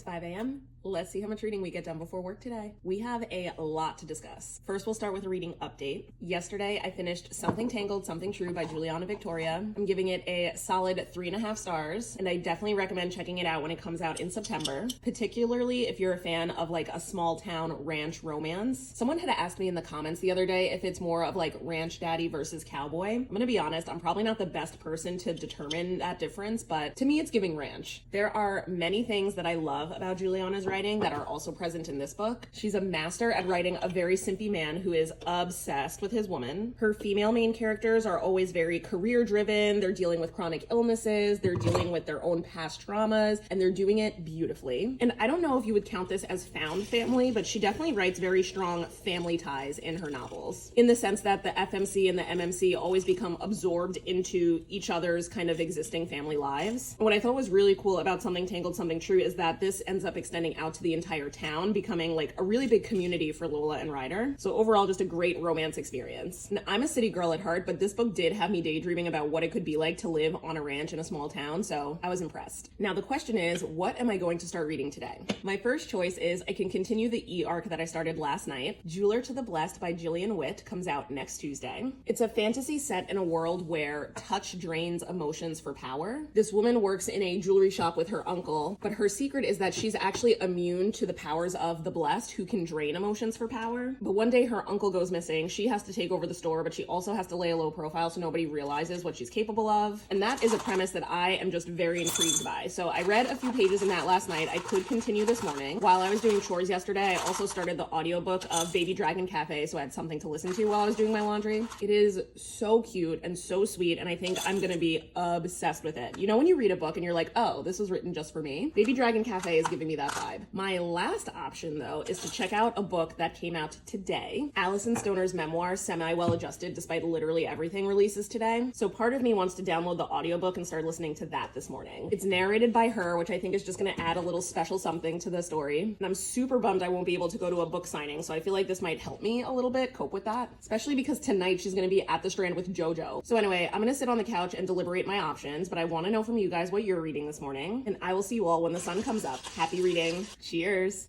It's 5 a.m. Let's see how much reading we get done before work today. We have a lot to discuss. First, we'll start with a reading update. Yesterday, I finished Something Tangled, Something True by Juliana Victoria. I'm giving it a solid 3.5 stars, and I definitely recommend checking it out when it comes out in September, particularly if you're a fan of like a small town ranch romance. Someone had asked me in the comments the other day if it's more of like ranch daddy versus cowboy. I'm gonna be honest, I'm probably not the best person to determine that difference, but to me, it's giving ranch. There are many things that I love about Juliana's writing that are also present in this book. She's a master at writing a very simpy man who is obsessed with his woman. Her female main characters are always very career driven. They're dealing with chronic illnesses. They're dealing with their own past traumas, and they're doing it beautifully. And I don't know if you would count this as found family, but she definitely writes very strong family ties in her novels, in the sense that the FMC and the MMC always become absorbed into each other's kind of existing family lives. And what I thought was really cool about Something Tangled, Something True is that this ends up extending out to the entire town, becoming like a really big community for Lola and Ryder. So overall, just a great romance experience. Now, I'm a city girl at heart, but this book did have me daydreaming about what it could be like to live on a ranch in a small town, so I was impressed. Now the question is, what am I going to start reading today? My first choice is I can continue the E-arc that I started last night. Jeweler to the Blessed by Gillian Witt comes out next Tuesday. It's a fantasy set in a world where touch drains emotions for power. This woman works in a jewelry shop with her uncle, but her secret is that she's actually immune to the powers of the blessed, who can drain emotions for power. But one day her uncle goes missing. She has to take over the store, but she also has to lay a low profile so nobody realizes what she's capable of. And that is a premise that I am just very intrigued by. So I read a few pages in that last night. I could continue this morning. While I was doing chores yesterday, I also started the audiobook of Baby Dragon Cafe, so I had something to listen to while I was doing my laundry. It is so cute and so sweet, and I think I'm gonna be obsessed with it. You know when you read a book and you're like, oh, this was written just for me? Baby Dragon Cafe is giving me that vibe. My last option, though, is to check out a book that came out today. Alison Stoner's memoir, Semi-Well Adjusted, despite literally everything, releases today. So part of me wants to download the audiobook and start listening to that this morning. It's narrated by her, which I think is just gonna add a little special something to the story. And I'm super bummed I won't be able to go to a book signing, so I feel like this might help me a little bit cope with that, especially because tonight she's gonna be at the Strand with JoJo. So anyway, I'm gonna sit on the couch and deliberate my options, but I wanna know from you guys what you're reading this morning, and I will see you all when the sun comes up. Happy reading. Cheers.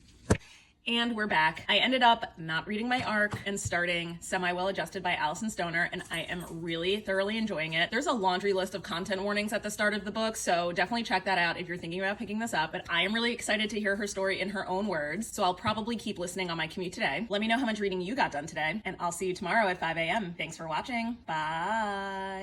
And we're back. I ended up not reading my arc and starting Semi-Well Adjusted by Alison Stoner, and I am really thoroughly enjoying it. There's a laundry list of content warnings at the start of the book, so definitely check that out if you're thinking about picking this up. But I am really excited to hear her story in her own words, so I'll probably keep listening on my commute today. Let me know how much reading you got done today, and I'll see you tomorrow at 5 a.m. Thanks for watching. Bye.